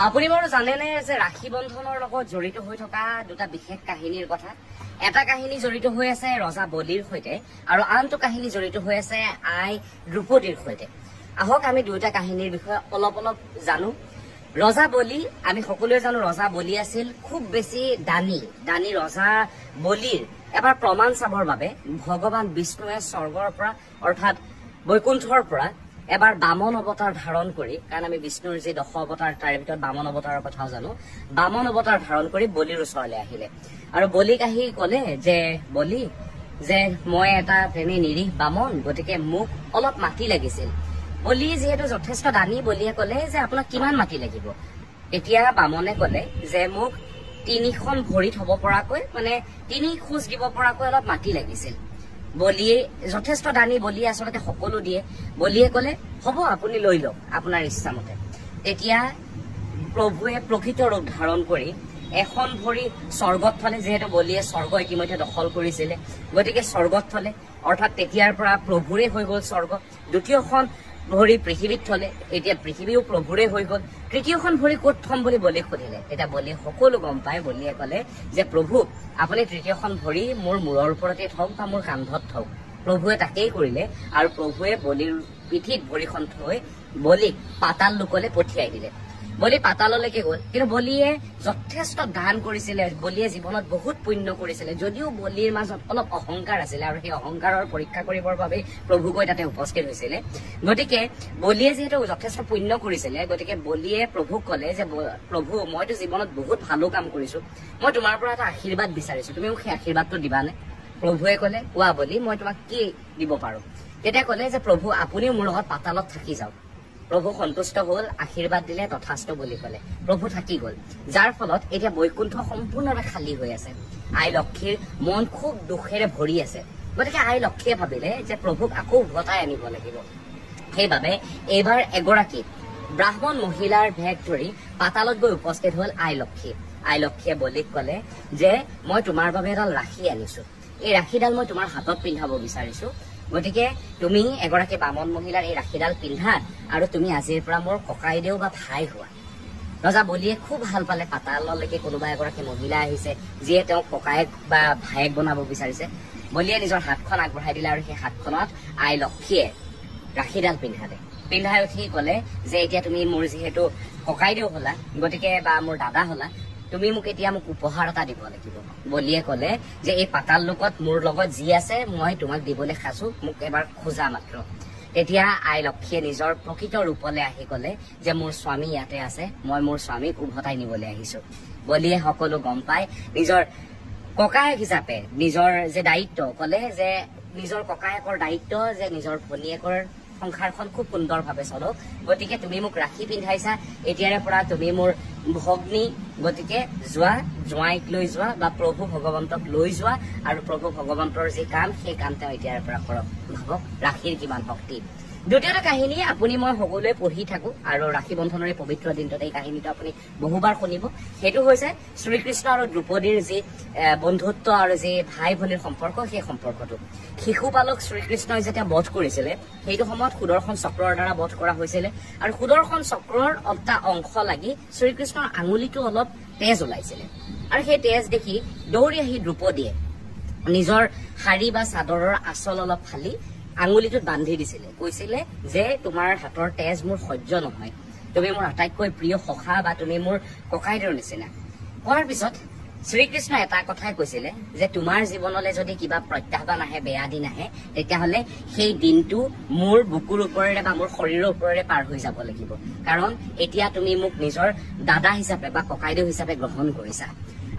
আপুনি বাৰু জানেনে যে ৰাখি বন্ধনৰ লগত জড়িত হৈ থকা দুটা বিশেষ কাহিনীৰ কথা? এটা কাহিনী জড়িত হৈ আছে ৰজা বলিৰ সৈতে আৰু আনটো কাহিনী জড়িত হৈ আছে আই দ্ৰুপদীৰ সৈতে। আহক আমি দুটা কাহিনীৰ বিষয়ে অলপ জানো। ৰজা বলি, আমি সকলোৱে জানো ৰজা বলি আছিল খুব বেছি দানী ৰজা বলিৰ এবাৰ প্ৰমাণ চাবৰ বাবে ভগৱান বিষ্ণুৱে স্বৰ্গৰ পৰা অৰ্থাৎ বৈকুণ্ঠৰ পৰা এবাৰ বামন অৱতাৰ ধাৰণ কৰি, কাৰণ আমি বিষ্ণুৰ যি 10 অৱতাৰ তাৰে ভিতৰত বামন অৱতাৰৰ কথাও জানো, বামন অৱতাৰ ধাৰণ কৰি বলিৰ ওচৰলৈ আহিলে আৰু বলিক আহি কলে যে বলি, যে মই এটা তেনে নিৰীহ বামন, গতিকে মোক অলপ মাটি লাগিছিল। বলি যিহেতু যথেষ্ট দানী, বলিয়ে কলে যে আপোনাক কিমান মাটি লাগিব? তেতিয়া বামনে কলে যে মোক 3খন ভৰিত হব পৰাকৈ, মানে 3 খোজ দিব পৰাকৈ অলপ মাটি লাগিছিল। বলিয়ে যথেষ্ট দানী, বলিয়ে আচলতে সকলো দিয়ে। বলিয়ে কলে হব, আপুনি লৈ লওক আপোনাৰ ইচ্ছামতে। তেতিয়া প্ৰভুৱে প্ৰকৃত ৰূপ ধাৰণ কৰি এখন ভৰি স্বৰ্গত থলে, যিহেতু বলিয়ে স্বৰ্গ ইতিমধ্যে দখল কৰিছিলে, গতিকে স্বৰ্গত থলে, অৰ্থাৎ তেতিয়াৰ পৰা প্ৰভুৰে হৈ গল স্বৰ্গ। দ্বিতীয়খন ভৰি পৃথিৱীত থলে, এতিয়া পৃথিৱীও প্ৰভুৰে হৈ গল। তৃতীয়খন ভৰি ক'ত থম বুলি বলিক সুধিলে। তেতিয়া বলিয়ে সকলো গম পায়। বলিয়ে কলে যে প্ৰভু, আপুনি তৃতীয়খন ভৰি মোৰ মূৰৰ ওপৰতে থওক বা মোৰ কান্ধত থওক। প্ৰভুৱে তাকেই কৰিলে আৰু প্ৰভুৱে বলিৰ পিঠিত ভৰিখন থৈ বলিক পাতাল লোকলৈ পঠিয়াই দিলে। বলি পাতাললৈকে গল, কিন্তু বলিয়ে যথেষ্ট দান কৰিছিলে, বলিয়ে জীৱনত বহুত পুণ্য কৰিছিলে, যদিও বলিৰ মাজত অলপ অহংকাৰ আছিলে আৰু সেই অহংকাৰৰ পৰীক্ষা কৰিবৰ বাবে প্ৰভু গৈ তাতে উপস্থিত হৈছিলে। গতিকে বলিয়ে যিহেতু যথেষ্ট পুণ্য কৰিছিলে, গতিকে বলিয়ে প্ৰভুক কলে যে প্ৰভু, মইতো জীৱনত বহুত ভালো কাম কৰিছো, মই তোমাৰ পৰা এটা আশীৰ্বাদ বিচাৰিছো, তুমি মোক সেই আশীৰ্বাদটো দিবানে? প্ৰভুৱে কলে, কোৱা বলি, মই তোমাক কি দিব পাৰো? তেতিয়া কলে যে প্ৰভু, আপুনিও মোৰ লগত পাতালত থাকি যাওক। প্ৰভু সন্তুষ্ট হল, আশীৰ্বাদ দিলে, তথাস্তু বুলি কলে। প্ৰভু থাকি গল, যাৰ ফলত এতিয়া বৈকুণ্ঠ সম্পূৰ্ণভাৱে খালী হৈ আছে। আই লক্ষ্মীৰ মন খুব দুখেৰে ভৰি আছে। গতিকে আই লক্ষ্মীয়ে ভাবিলে যে প্ৰভুক আকৌ উভতাই আনিব লাগিব। সেইবাবে এইবাৰ এগৰাকী ব্ৰাহ্মণ মহিলাৰ ভেগ ধৰি পাতালত গৈ উপস্থিত হল আই লক্ষ্মী। আই লক্ষ্মীয়ে বলিক কলে যে মই তোমাৰ বাবে এডাল ৰাখি আনিছো, এই ৰাখিডাল মই তোমাৰ হাতত পিন্ধাব বিচাৰিছো, গতিকে তুমি এগৰাকী বামন মহিলাৰ এই ৰাখিডাল পিন্ধা আৰু তুমি আজিৰ পৰা মোৰ ককাইদেউ বা ভাই হোৱা। ৰজা বলিয়ে খুব ভাল পালে, পাতাললৈকে কোনোবা এগৰাকী মহিলা আহিছে যিয়ে তেওঁক ককায়েক বা ভায়েক বনাব বিচাৰিছে। বলিয়ে নিজৰ হাতখন আগবঢ়াই দিলে আৰু সেই হাতখনত আই লক্ষ্মীয়ে ৰাখিডাল পিন্ধালে। পিন্ধাই উঠি কলে যে এতিয়া তুমি মোৰ যিহেতু ককাইদেউ হলা, গতিকে বা মোৰ দাদা হলা, তুমি মোক এতিয়া মোক উপহাৰ এটা দিব লাগিব। বলিয়ে কলে যে এই পাতাল লোকত মোৰ লগত যি আছে মই তোমাক দিবলৈ সাজু, মোক এবাৰ খোজা মাত্ৰ। তেতিয়া আই লক্ষ্মীয়ে নিজৰ প্ৰকৃত ৰূপলৈ আহি কলে যে মোৰ স্বামী ইয়াতে আছে, মই মোৰ স্বামীক উভতাই নিবলৈ আহিছো। বলিয়ে সকলো গম পাই নিজৰ ককায়েক হিচাপে নিজৰ যে দায়িত্ব, কলে যে নিজৰ ককায়েকৰ দায়িত্ব যে নিজৰ ভনীয়েকৰ সংসাৰখন খুব সুন্দৰভাৱে চলক, গতিকে তুমি মোক ৰাখি পিন্ধাইছা, এতিয়াৰে পৰা তুমি মোৰ ভগ্নী, গতিকে যোৱা, জোঁৱাইক লৈ যোৱা বা প্ৰভু ভগৱন্তক লৈ যোৱা আৰু প্ৰভু ভগৱন্তৰ যি কাম সেই কাম তেওঁ এতিয়াৰে পৰা কৰক। ভাবক ৰাখিৰ কিমান শক্তি। দ্বিতীয়টো কাহিনী আপুনি মই সকলোৱে পঢ়ি থাকো আৰু ৰাখি বন্ধনৰ এই পবিত্ৰ দিনটোত এই কাহিনীটো আপুনি বহুবাৰ শুনিব। সেইটো হৈছে শ্ৰীকৃষ্ণ আৰু দ্ৰুপদীৰ যি বন্ধুত্ব আৰু যি ভাই ভনীৰ সম্পৰ্ক, সেই সম্পৰ্কটো। শিশুপালক শ্ৰীকৃষ্ণই যেতিয়া বধ কৰিছিলে, সেইটো সময়ত সুদৰ্শন চক্ৰৰ দ্বাৰা বধ কৰা হৈছিলে আৰু সুদৰ্শন চক্ৰৰ এটা অংশ লাগি শ্ৰীকৃষ্ণৰ আঙুলিটো অলপ তেজ ওলাইছিলে আৰু সেই তেজ দেখি দৌৰি আহি দ্ৰুপদীয়ে নিজৰ শাৰী বা চাদৰৰ আঁচল অলপ ফালি আঙুলিটোত বান্ধি দিছিলে, কৈছিলে যে তোমাৰ হাতৰ তেজ মোৰ সহ্য নহয়, তুমি মোৰ আটাইতকৈ প্ৰিয় সখা বা তুমি মোৰ ককাইদেউৰ নিচিনা। কোৱাৰ পিছত শ্ৰীকৃষ্ণ এটা কথাই কৈছিলে যে তোমাৰ জীৱনলৈ যদি কিবা প্ৰত্যাহ্বান আহে, বেয়া দিন আহে, তেতিয়াহলে সেই দিনটো মোৰ বুকুৰ ওপৰেৰে বা মোৰ শৰীৰৰ ওপৰেৰে পাৰ হৈ যাব লাগিব, কাৰণ এতিয়া তুমি মোক নিজৰ দাদা হিচাপে বা ককাইদেউ হিচাপে গ্ৰহণ কৰিছা।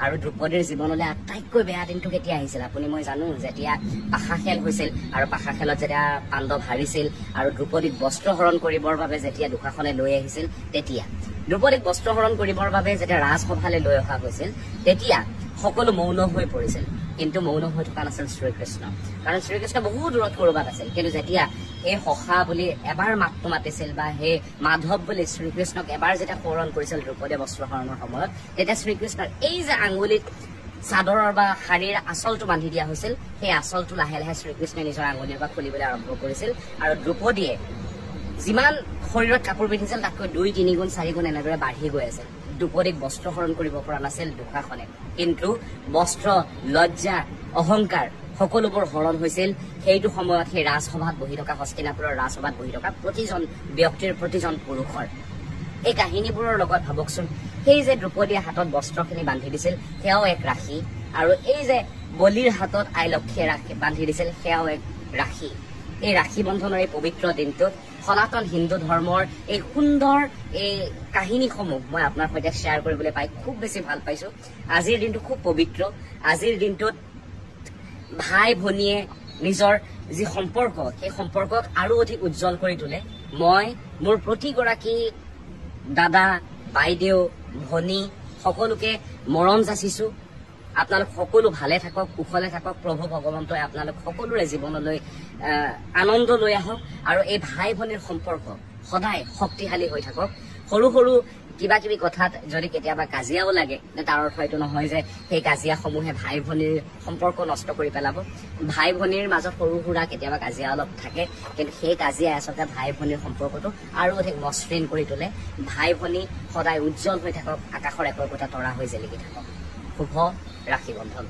আৰু দ্ৰুপদীৰ জীৱনলৈ আটাইতকৈ বেয়া দিনটো কেতিয়া আহিছিল আপুনি মই জানো, যেতিয়া পাশা খেল হৈছিল আৰু পাশা খেলত যেতিয়া পাণ্ডৱ হাৰিছিল আৰু দ্ৰুপদীক বস্ত্ৰহৰণ কৰিবৰ বাবে যেতিয়া দুশাসনে লৈ আহিছিল, তেতিয়া দ্ৰুপদীক বস্ত্ৰহৰণ কৰিবৰ বাবে যেতিয়া ৰাজসভালৈ লৈ অহা হৈছিল, তেতিয়া সকলো মৌন হৈ পৰিছিল। কিন্তু মৌন হৈ থকা নাছিল শ্ৰীকৃষ্ণ, কাৰণ শ্ৰীকৃষ্ণ বহু দূৰত কৰবাত আছিল। কিন্তু যেতিয়া সেই সখা বুলি এবাৰ মাতটো মাতিছিল বা সেই মাধৱ বুলি শ্ৰীকৃষ্ণক এবাৰ যেতিয়া সোঁৱৰণ কৰিছিল দ্ৰুপদীয়ে বস্ত্ৰহৰণৰ সময়ত, তেতিয়া শ্ৰীকৃষ্ণৰ এই যে আঙুলিত চাদৰৰ বা শাৰীৰ আঁচলটো বান্ধি দিয়া হৈছিল, সেই আঁচলটো লাহে লাহে শ্ৰীকৃষ্ণই নিজৰ আঙুলিৰ পৰা খুলিবলৈ আৰম্ভ কৰিছিল আৰু দ্ৰুপদীয়ে যিমান শৰীৰত কাপোৰ পিন্ধিছিল তাতকৈ 2-3 গুণ 4 গুণ এনেদৰে বাঢ়ি গৈ আছে দ্ৰুপদীক বস্ত্ৰ হৰণ কৰিব পৰা নাছিল দুঃশাসনে কিন্তু বস্ত্ৰ লজ্জা অহংকাৰ সকলোবোৰ হৰণ হৈছিল সেইটো সময়ত সেই ৰাজসভাত বহি থকা হস্তিনাপুৰৰ ৰাজসভাত বহি থকা প্ৰতিজন ব্যক্তিৰ প্ৰতিজন পুৰুষৰ এই কাহিনীবোৰৰ লগত ভাবকচোন সেই যে দ্ৰুপদীয়ে হাতত বস্ত্ৰখিনি বান্ধি দিছিল সেয়াও এক ৰাশি আৰু এই যে বলিৰ হাতত আই লক্ষ্মীয়ে ৰাখি বান্ধি দিছিল সেয়াও এক ৰাশি এই ৰাশি বন্ধনৰ এই পবিত্ৰ দিনটোত সনাতন হিন্দু ধৰ্মৰ এই সুন্দৰ এই কাহিনীসমূহ মই আপোনাৰ সৈতে শ্বেয়াৰ কৰিবলৈ পাই খুব বেছি ভাল পাইছো আজিৰ দিনটো খুব পবিত্ৰ আজিৰ দিনটোত ভাই ভনীয়ে নিজৰ যি সম্পৰ্ক সেই সম্পৰ্কক আৰু অধিক উজ্জ্বল কৰি তোলে মই মোৰ প্ৰতিগৰাকী দাদা বাইদেউ ভনী সকলোকে মৰম যাচিছো আপোনালোক সকলো ভালে থাকক কুশলে থাকক প্ৰভু ভগৱন্তই আপোনালোক সকলোৰে জীৱনলৈ আনন্দ লৈ আহক আৰু এই ভাই ভনীৰ সম্পৰ্ক সদায় শক্তিশালী হৈ থাকক সৰু সৰু কিবা কিবি কথাত যদি কেতিয়াবা কাজিয়াও লাগে তাৰ অৰ্থ এইটো নহয় যে সেই কাজিয়াসমূহে ভাই ভনীৰ সম্পৰ্ক নষ্ট কৰি পেলাব ভাই ভনীৰ মাজত সৰু সুৰা কেতিয়াবা কাজিয়া অলপ থাকে কিন্তু সেই কাজিয়াই আচলতে ভাই ভনীৰ সম্পৰ্কটো আৰু অধিক মসৃণ কৰি তোলে ভাই ভনী সদায় উজ্জ্বল হৈ থাকক আকাশৰ একোটা তৰা হৈ জিলিকি থাকক শুভ ৰাখি বন্ধন